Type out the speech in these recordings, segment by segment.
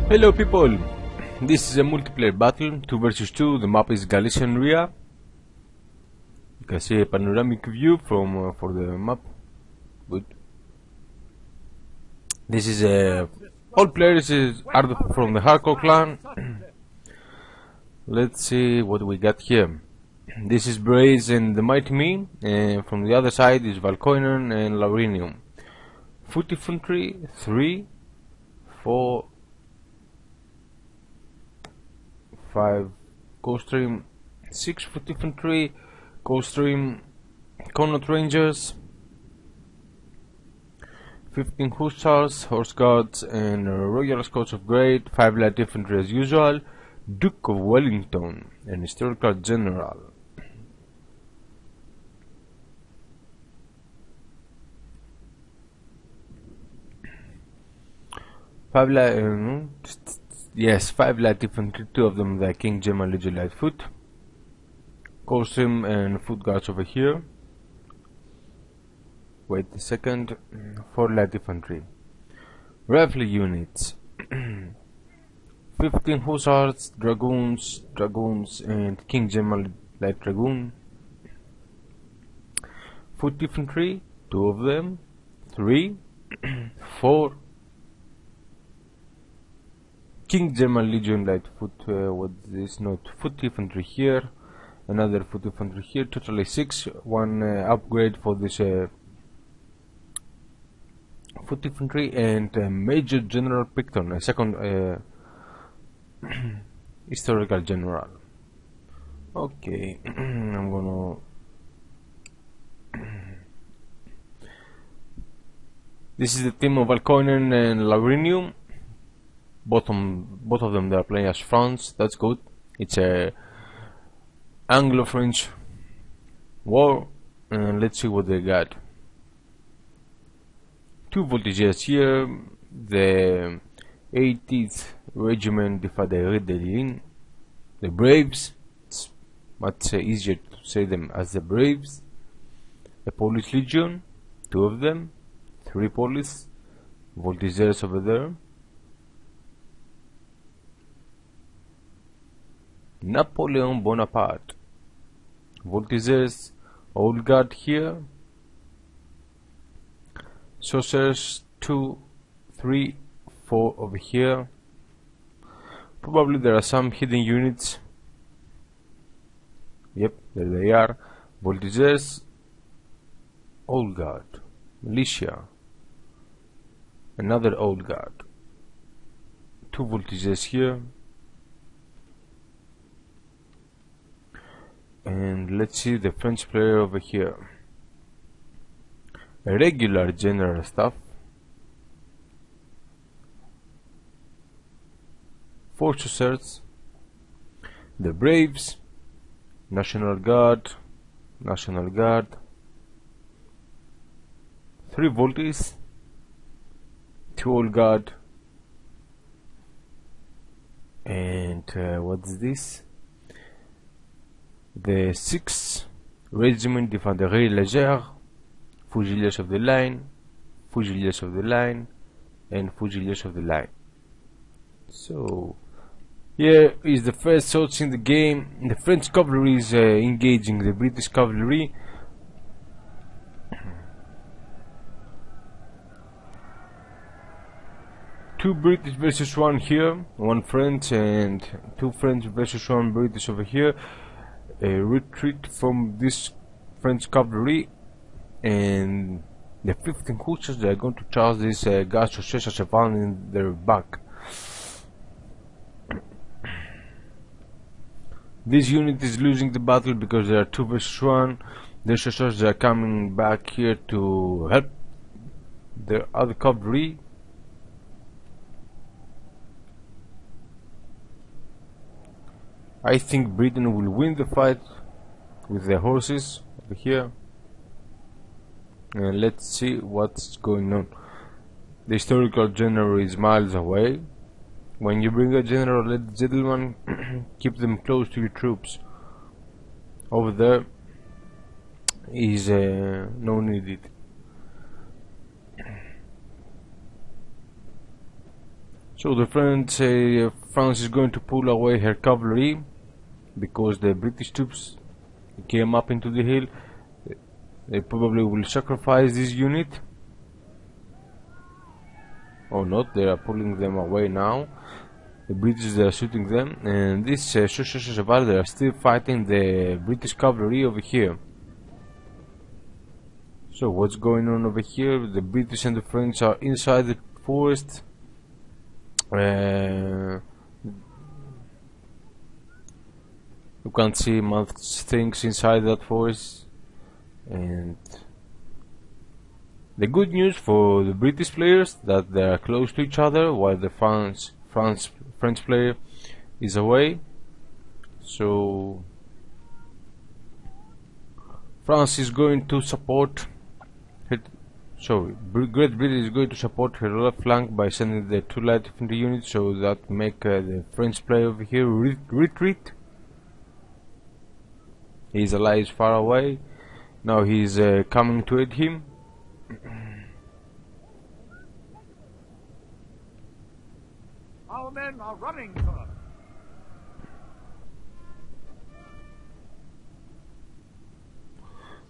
Hello people, this is a multiplayer battle, 2 versus 2, the map is Galician Ria. You can see a panoramic view from for the map. Good. This is all players are from the hardcore clan. Let's see what we got here. This is Braze and the Mighty Me, and from the other side is Valkoinen and Laurinium. Foot infantry 3, 4, 5 Coldstream, 6 foot infantry, Coldstream Connaught Rangers, 15 Hussars, Horse Guards and Royal Scots of Great, 5 light infantry as usual, Duke of Wellington, an historical general. Five light infantry, 2 of them the King German Legion light foot, Coldstream and foot guards over here. Wait a second. 4 light infantry. Rifle units. 15 Hussars, Dragoons and King German light dragoon. Foot infantry, 2 of them. 3, 4 King German Legion light foot, what is this? Not foot infantry here, another foot infantry here, totally 6, 1 upgrade for this foot infantry, and Major General Picton, a second historical general. Okay, I'm gonna this is the team of Valkoinen and Laurinium. Both of them they are playing as France. That's good. It's a Anglo-French war, and let's see what they got. 2 voltigeurs here. The 80th Regiment de Fanterie de Ligne, the Braves. It's much easier to say them as the Braves. The Polish Legion, 2 of them, 3 Polish voltigeurs over there. Napoleon Bonaparte, voltigeurs, Old Guard here, Saucers 2, 3, 4 over here. Probably there are some hidden units. Yep, there they are. Voltigeurs, Old Guard, Militia, another Old Guard, 2 voltigeurs here. And let's see the French player over here. A regular general staff, 4 Chasseurs, the Braves, National Guard, 3 Voltis, 2 Old Guard, and what's this? The 6th Regiment de Fanterie Légère, Fusiliers of the Line, and Fusiliers of the Line. So here is the first shots in the game. The French cavalry is engaging the British cavalry. Two British versus 1 here, 1 French, and 2 French versus 1 British over here. A retreat from this French cavalry, and the 15 Hussars, they are going to charge this gas Chasseurs as a van in their back. This unit is losing the battle because there are 2 versus 1. The Chasseurs are coming back here to help the other cavalry. I think Britain will win the fight with the horses over here. And let's see what's going on. The historical general is miles away. When you bring a general, let the gentleman keep them close to your troops. Over there is no needed. So the French say France is going to pull away her cavalry because the British troops came up into the hill. They probably will sacrifice this unit or not. They are pulling them away now. The British are shooting them, and this they are still fighting the British cavalry over here. So what's going on over here? The British and the French are inside the forest. You can't see much things inside that forest. And the good news for the British players that they are close to each other while the French player is away. So France is going to support her, Great Britain is going to support her left flank by sending the 2 light infantry units, so that make the French player over here retreat. His ally is far away. Now he's coming to aid him. Our men are running, sir.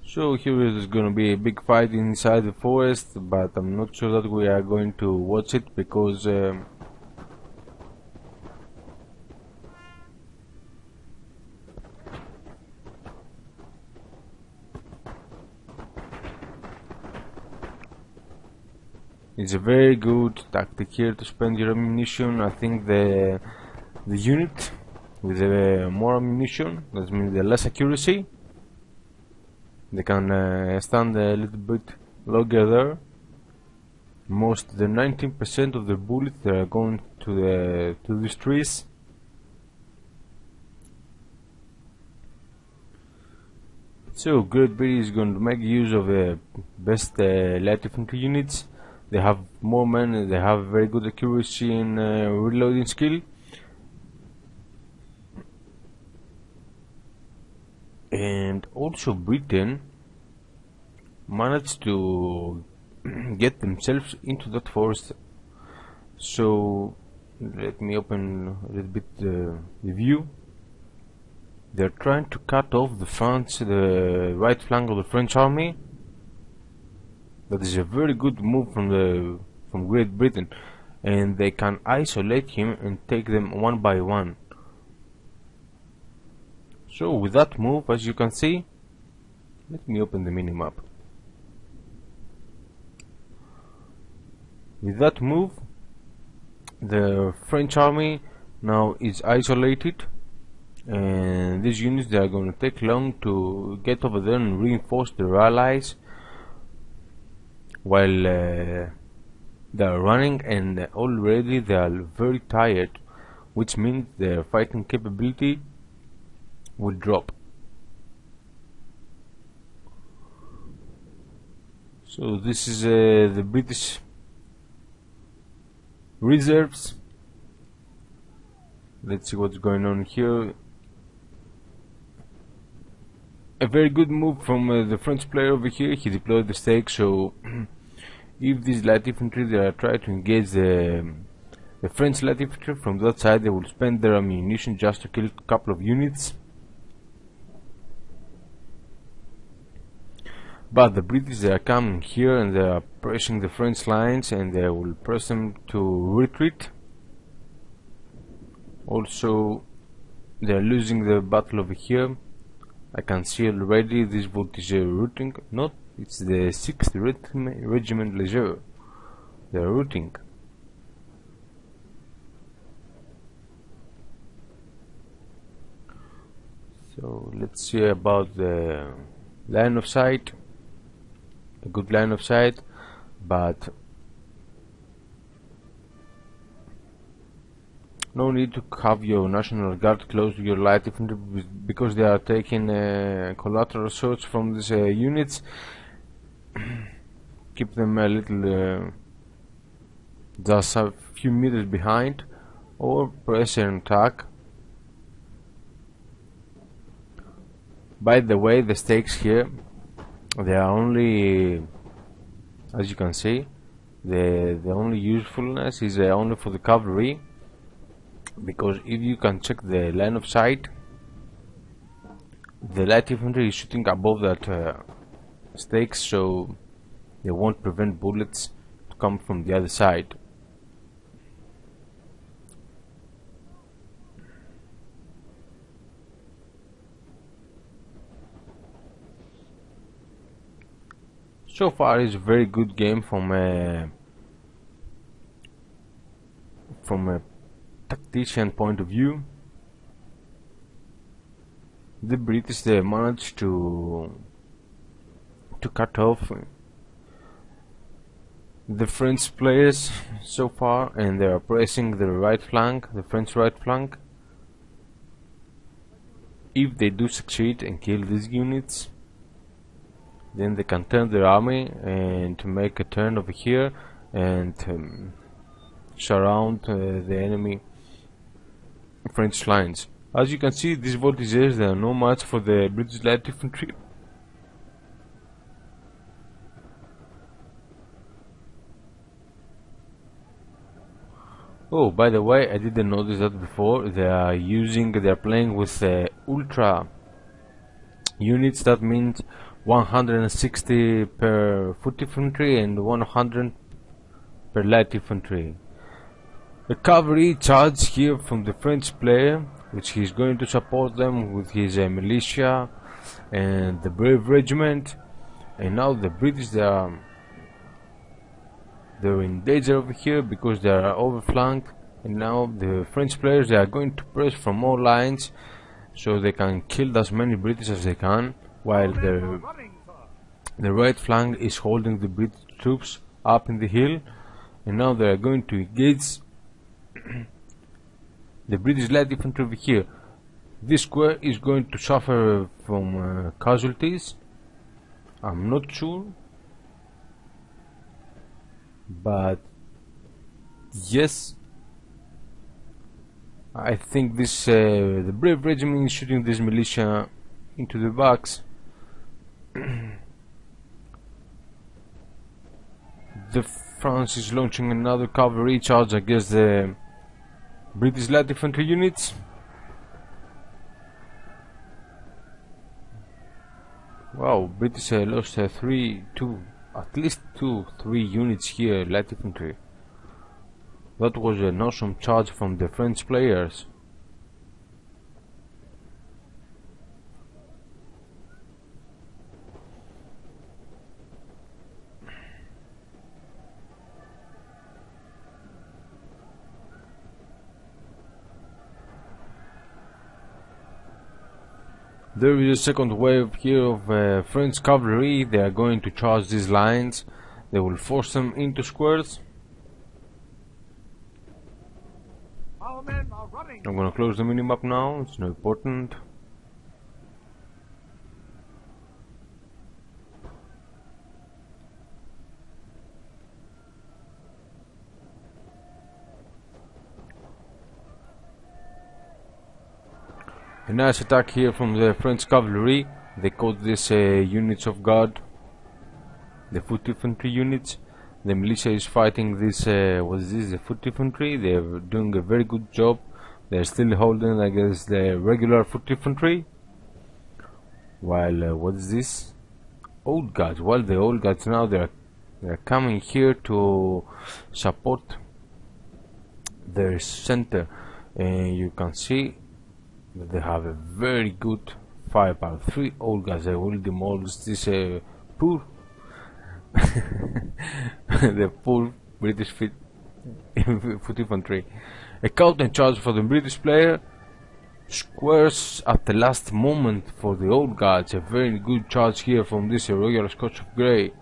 So here is gonna be a big fight inside the forest, but I'm not sure that we are going to watch it because it's a very good tactic here to spend your ammunition. I think the unit with the more ammunition, that means the less accuracy, they can stand a little bit longer there. Most the 19% of the bullets they are going to these trees. So Great Britain is going to make use of the best light infantry units. They have more men, they have very good accuracy and reloading skill. And also Britain managed to get themselves into that forest. So let me open a little bit the view. They're trying to cut off the right flank of the French army. That is a very good move from Great Britain, and they can isolate him and take them one by one. So with that move, as you can see, let me open the minimap. With that move, the French army now is isolated, and these units, they are going to take long to get over there and reinforce their allies while they are running, and already they are very tired, which means their fighting capability will drop. So this is the British reserves. Let's see what's going on here. A very good move from the French player over here. He deployed the stake, so if these light infantry they are trying to engage the French light infantry from that side, they will spend their ammunition just to kill a couple of units. But the British, they are coming here and they are pressing the French lines, and they will press them to retreat. Also, they are losing the battle over here. I can see already this vote is routing. Not, it's the 6th Regiment Leger. They are routing. So let's see about the line of sight. A good line of sight, but no need to have your National Guard close to your light infantry because they are taking collateral shots from these units. Keep them a little just a few meters behind, or press and attack. By the way, the stakes here, they are only, as you can see, The only usefulness is only for the cavalry, because if you can check the line of sight, the light infantry is shooting above that stakes, so they won't prevent bullets to come from the other side. So far, it's a very good game from a tactician point of view. The British, they managed to cut off the French players so far, and they are pressing the right flank, the French right flank. If they do succeed and kill these units, then they can turn their army and to make a turn over here and surround the enemy French lines. As you can see, these voltigeurs, they are no match for the British light infantry. Oh, by the way, I didn't notice that before. They are playing with ultra units. That means 160 per foot infantry and 100 per light infantry. The cavalry charge here from the French player, which he's going to support them with his militia and the brave regiment. And now the British, they're in danger over here because they are overflanked, and now the French players, they are going to press from all lines so they can kill as many British as they can, while the right flank is holding the British troops up in the hill. And now they are going to engage the British light infantry over here. This square is going to suffer from casualties, I'm not sure, but yes, I think this the brave regiment is shooting this militia into the backs. The France is launching another cavalry charge against the British light infantry units. Wow, British lost at least 3 units here, light infantry. That was an awesome charge from the French players. There is a second wave here of French cavalry. They are going to charge these lines. They will force them into squares. Our men are running. I'm gonna close the minimap now, it's not important. A nice attack here from the French cavalry. They caught these units off guard, the foot infantry units. The militia is fighting this, what is this, the foot infantry. They are doing a very good job. They are still holding against the regular foot infantry. While, what is this? Old guards. While the old guards now, they are coming here to support their center. And you can see that they have a very good firepower. 3 old guys. They will demolish this poor the poor British foot infantry. A counter charge for the British player. Squares at the last moment for the old guards. A very good charge here from this Royal Scotch of Grey.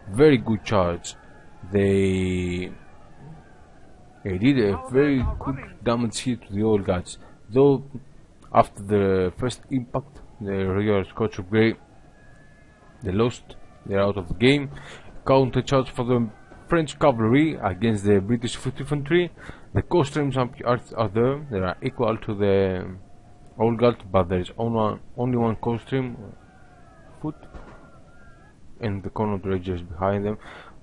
Very good charge. They did a very good damage here to the old guards. Though after the first impact, the Royal Scotch of Grey, they lost. They're out of the game. Counter charge for the French cavalry against the British foot infantry. The costumes are there. They are equal to the old guard, but there is only one costume foot, and the corner dredgers behind them.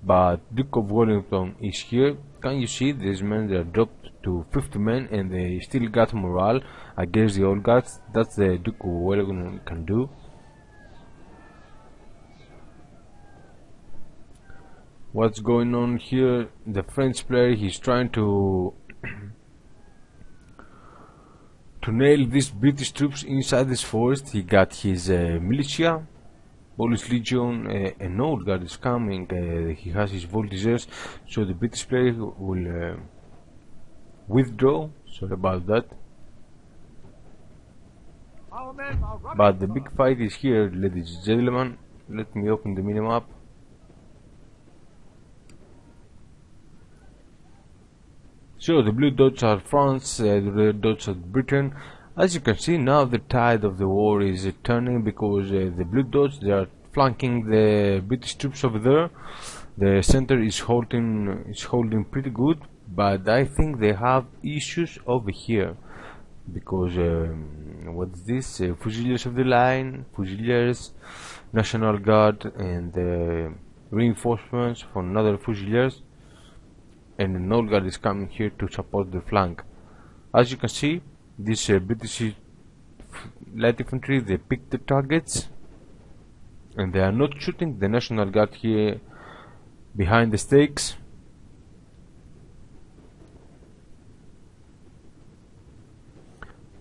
but Duke of Wellington is here. Can you see these men? They are dropped to 50 men and they still got morale against the old guards. That's the Duke of Wellington can do. What's going on here? The French player, he's trying to to nail these British troops inside this forest. He got his militia, Polish Legion, an old guard is coming. He has his voltigeurs, so the British player will withdraw. Sorry about that. Our men are running But the for big fight is here, ladies and gentlemen. Let me open the minimap. So the blue dots are France, the red dots are Britain. As you can see now, the tide of the war is turning because the blue dots, they are flanking the British troops over there. The center is holding pretty good, but I think they have issues over here because what's this? Fusiliers of the line, Fusiliers, National Guard, and reinforcements for another Fusiliers. And an old guard is coming here to support the flank. As you can see, this British light infantry, they pick the targets and they are not shooting the National Guard here behind the stakes.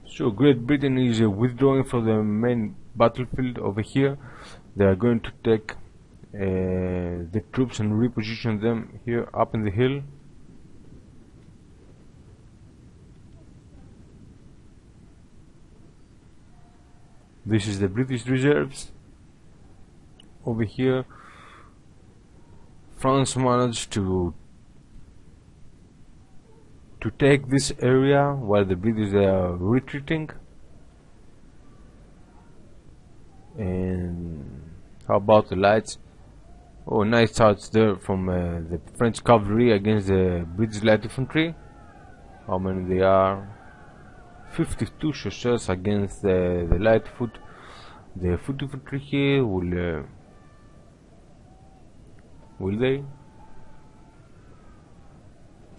So Great Britain is withdrawing from the main battlefield over here. They are going to take the troops and reposition them here up in the hill. This is the British reserves. Over here, France managed to take this area while the British are retreating. And how about the lights? Oh, nice charge there from the French cavalry against the British light infantry. How many they are? 52 chasseurs against the light foot. The foot infantry here will they?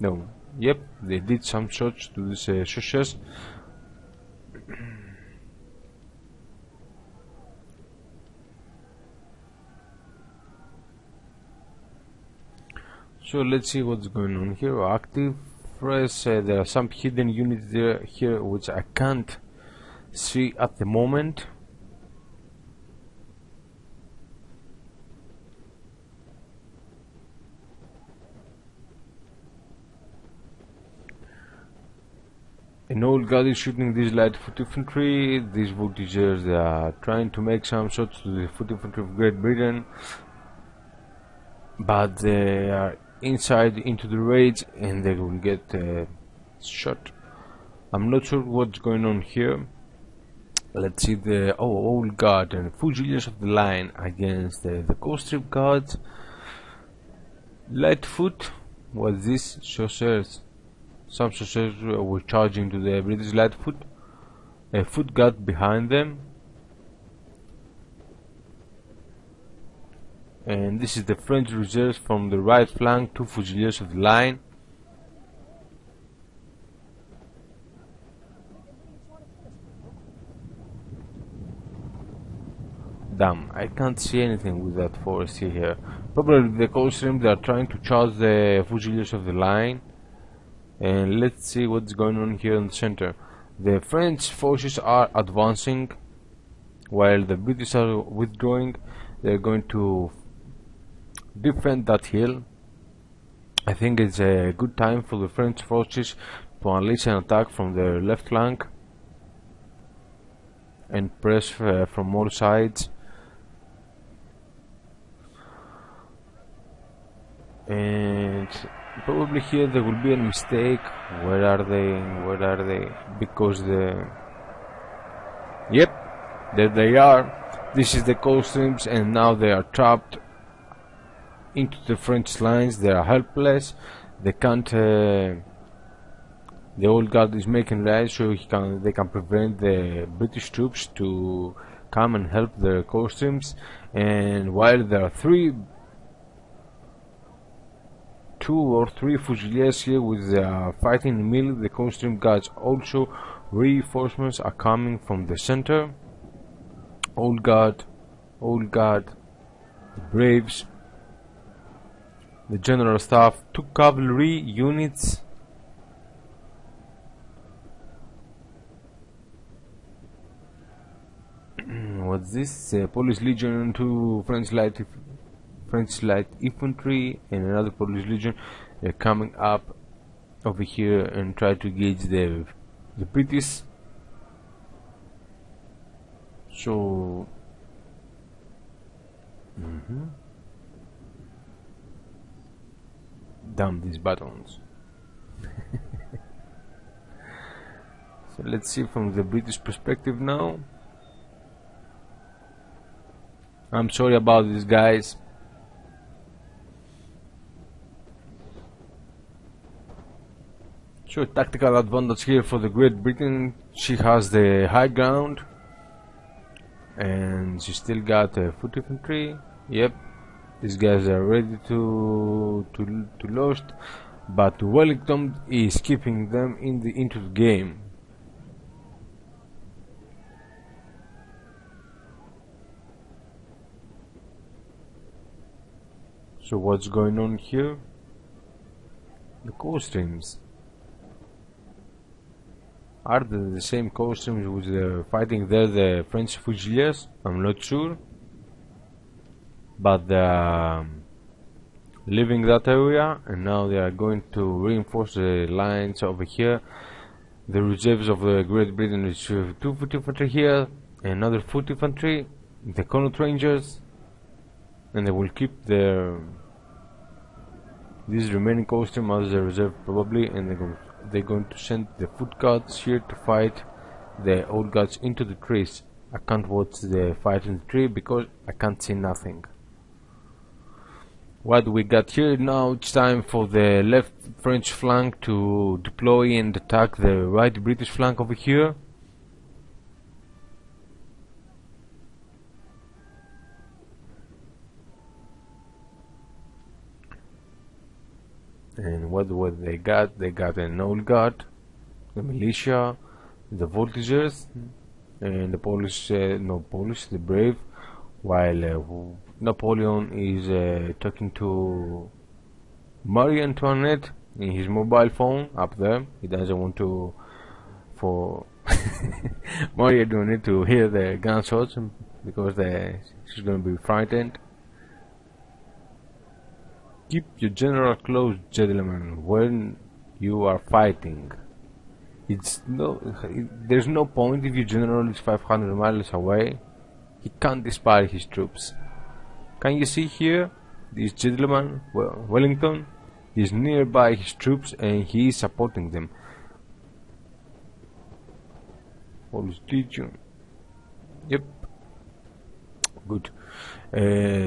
No. Yep, they did some shots to these chasseurs. So let's see what's going on here. Active press. There are some hidden units there here which I can't see at the moment. An old guard is shooting this light foot infantry. These voltigeurs, they are trying to make some shots to the foot infantry of Great Britain, but they are inside into the raids and they will get shot. I'm not sure what's going on here. Let's see the old guard and Fusiliers of the line against the Coldstream guards. Light foot. What's this? Chasseurs. Some chasseurs were charging to the British light foot. A foot guard behind them. And this is the French reserves from the right flank, 2 Fusiliers of the line. Damn, I can't see anything with that forest here. Probably the Coldstream, they are trying to charge the Fusiliers of the line. And let's see what's going on here in the center. The French forces are advancing while the British are withdrawing. They're going to defend that hill. I think it's a good time for the French forces to unleash an attack from their left flank and press from all sides. And probably here there will be a mistake. Where are they? Because yep, there they are. This is the Coldstreams, and now they are trapped into the French lines. They are helpless. They can't. The old guard is making raids, so they can prevent the British troops to come and help the Coldstreams. And while there are 3 2 or 3 Fusiliers here with fighting melee. The Coldstream Guards also reinforcements are coming from the center. Old Guard, the Braves, the General Staff, 2 cavalry units. What's this? Polish Legion, 2 French light infantry, and another Polish Legion coming up over here and try to engage the British. So damn these buttons. So let's see from the British perspective now. I'm sorry about this, guys. So tactical advantage here for the Great Britain. She has the high ground, and she still got foot infantry. Yep, these guys are ready to lost, but Wellington is keeping them into the game. So what's going on here? The Coldstreams. Are they the same Coldstreams with the fighting there, the French Fusiliers? I'm not sure. But they're leaving that area, and now they are going to reinforce the lines over here. The reserves of the Great Britain is 2 foot infantry here, another foot infantry, the Connaught Rangers, and they will keep these remaining Coldstream as a reserve probably, and they're going to send the foot guards here to fight the old guards into the trees. I can't watch the fight in the tree because I can't see nothing. What we got here now, it's time for the left French flank to deploy and attack the right British flank over here. And what they got? They got an old guard, the militia, the voltigeurs, and the the brave, while Napoleon is talking to Marie Antoinette in his mobile phone up there. He doesn't want for Marie Antoinette to hear the gunshots because she's going to be frightened. Keep your general close, gentlemen, when you are fighting. There's no point if your general is 500 miles away. He can't inspire his troops. Can you see here? This gentleman, Wellington, is nearby his troops and he is supporting them. Polish Legion. Yep. Good.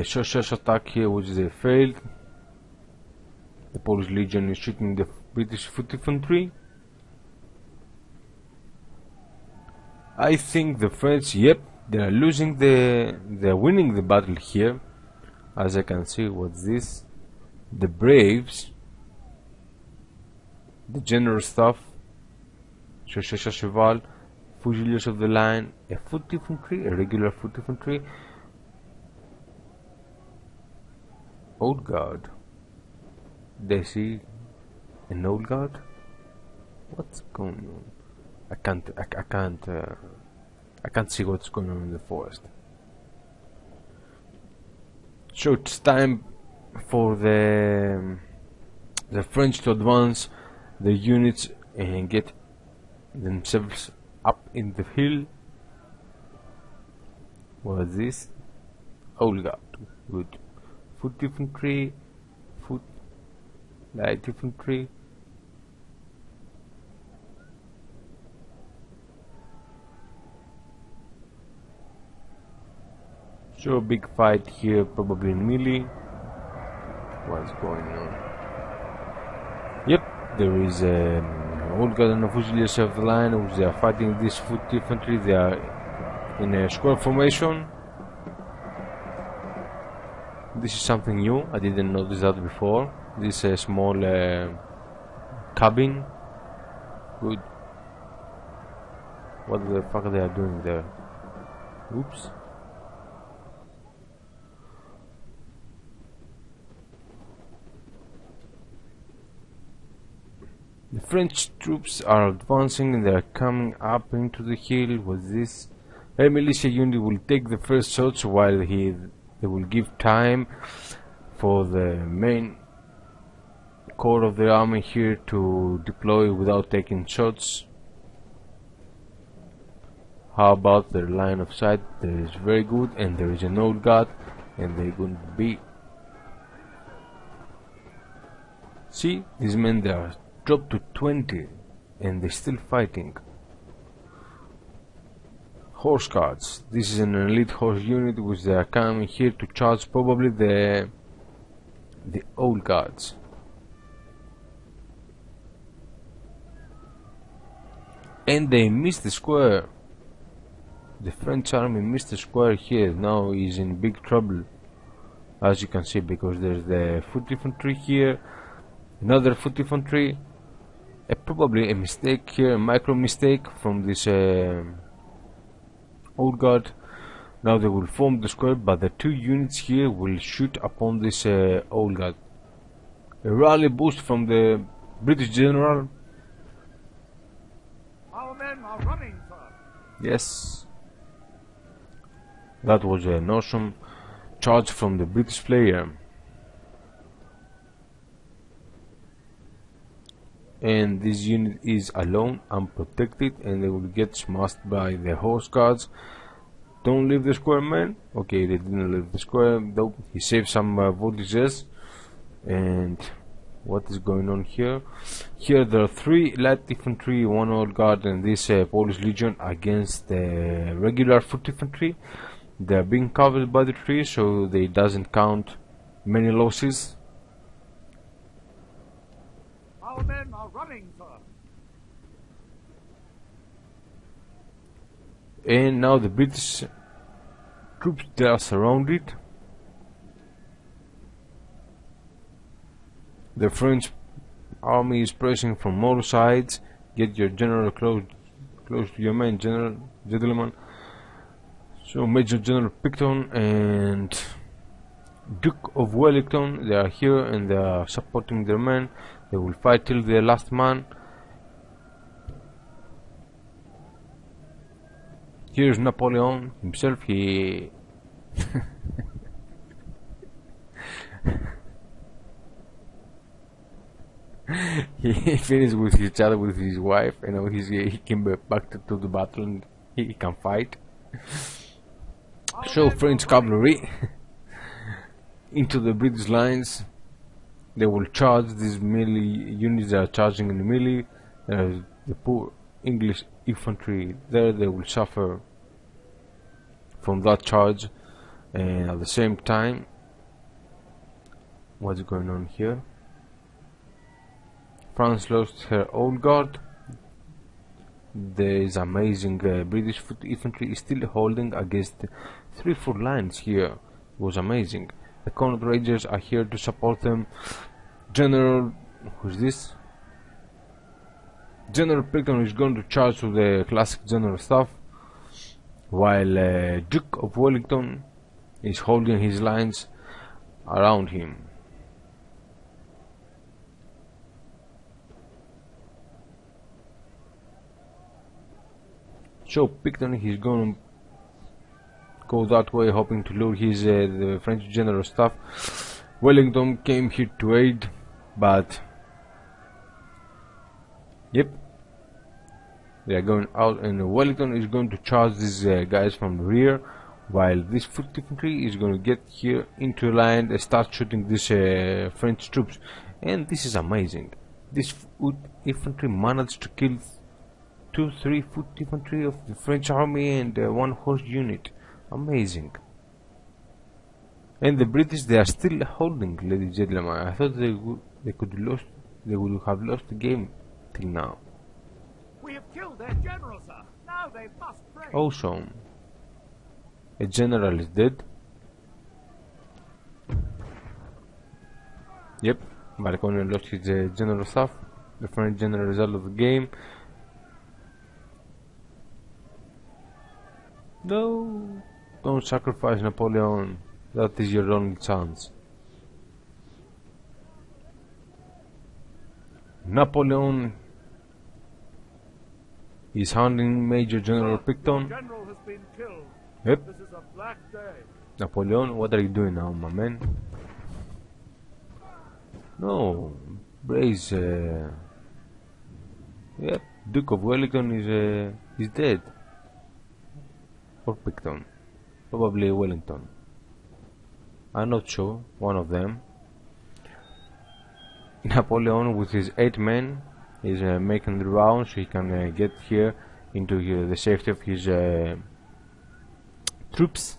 Short attack here which is failed. The Polish Legion is shooting the British foot infantry. I think the French, yep, they are losing they're winning the battle here. As I can see, what's this? The Braves, the General Staff, Cheval, Fusiliers of the line, a foot infantry, a regular foot infantry, Old Guard. They see an Old Guard. What's going on? I can't see what's going on in the forest. So it's time for the French to advance the units and get themselves up in the hill. What is this? Old Guard. Good. Foot infantry, foot light infantry. So big fight here, probably in melee. What's going on? Yep, there is Old Guard and Fusiliers of the line, which they are fighting this foot infantry. They are in a square formation. This is something new. I didn't notice that before. this small cabin. Good. What the fuck are they doing there? Oops. The French troops are advancing and they are coming up into the hill. With this, a militia unit will take the first shots while they will give time for the main core of the army here to deploy without taking shots. How about their line of sight? That is very good, and there is an old guard, and they're going to be. See, these men, they are dropped to 20, and they're still fighting. Horse guards. This is an elite horse unit which they are coming here to charge probably the old guards. And they missed the square. The French army missed the square here. Now is in big trouble, as you can see, because there's the foot infantry here, another foot infantry, probably a mistake here, a micro mistake from this old guard. Now they will form the square, but the two units here will shoot upon this old guard. A rally boost from the British general. Our men are running, sir. Yes. That was an awesome charge from the British player. And this unit is alone, unprotected, and they will get smashed by the horse guards. Don't leave the square, man. Okay, they didn't leave the square, though. He saved some voltages. And what is going on here? Here there are 3 light infantry, 1 old guard, and this Polish legion against the regular foot infantry. They are being covered by the trees, so they doesn't count many losses. Our men are running, sir. And now the British troops, they are surrounded. The French army is pressing from all sides. Get your general close to your men, gentlemen. So Major General Picton and Duke of Wellington, they are here and they are supporting their men. They will fight till the last man. Here's Napoleon himself. He he finished with each other with his wife, and now he came back to the battle and he can fight. So French cavalry into the British lines. They will charge. These melee units are charging in the melee. The poor English infantry there, they will suffer from that charge. And at the same time, what's going on here? France lost her old guard. This amazing British foot infantry is still holding against 3-4 lines here. It was amazing. The Connaught Rangers are here to support them. General, who's this? General Picton is going to charge with the classic general staff, while Duke of Wellington is holding his lines around him. So Picton, he's going to go that way, hoping to lure his the French general staff. Wellington came here to aid, but yep, they are going out, and Wellington is going to charge these guys from the rear, while this foot infantry is going to get here into line and start shooting these French troops. And this is amazing. This foot infantry managed to kill 2-3 foot infantry of the French army and 1 horse unit. Amazing. And the British, they are still holding, ladies and gentlemen. I thought they would have lost the game till now. We have killed their general, sir. Now they must pray. Awesome. A general is dead. Yep. Napoleon lost his general staff. The French general result of the game. No! Don't sacrifice Napoleon. That is your only chance. Napoleon is hunting Major General Picton. General has been killed. Yep. This is a black day. Napoleon, what are you doing now, my man? No, Brace. Yep, Duke of Wellington is dead. Or Picton, probably Wellington. I'm not sure. One of them. Napoleon, with his 8 men, is making the round so he can get here into the safety of his troops.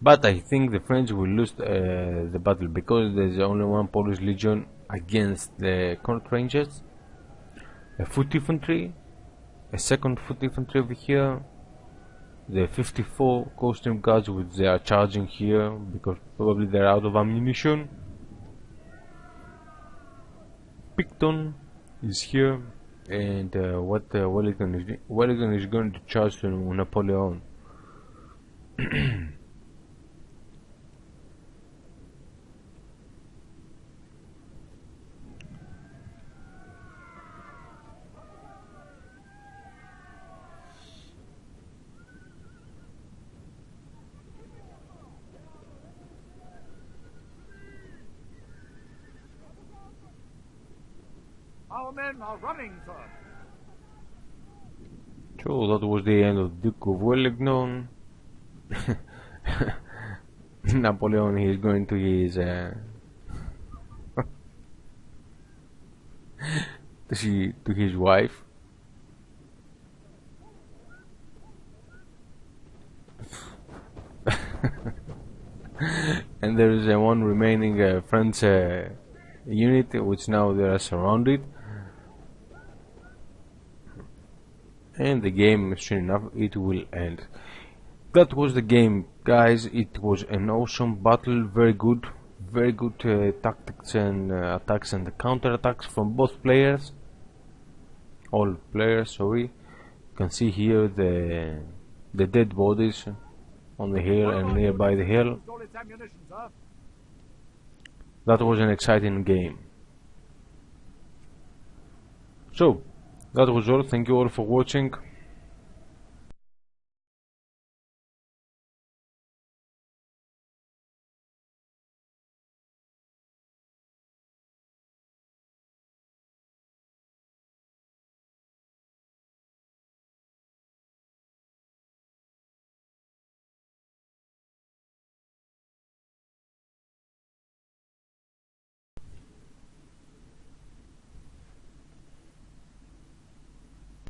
But I think the French will lose the battle because there's only one Polish legion against the Court Rangers, a foot infantry, a second foot infantry over here, the 54 costume guards which they are charging here because probably they're out of ammunition. Picton is here, and Wellington is going to charge to Napoleon. Our men are running, sir. So that was the end of Duke of Wellington. Napoleon is going to his to his wife. And there is one remaining French unit which now they are surrounded. And the game, soon enough, it will end. That was the game, guys. It was an awesome battle, very good tactics and attacks and counter attacks from both players. All players, sorry. You can see here the dead bodies on the hill and nearby the hill. That was an exciting game. So that was all. Thank you all for watching.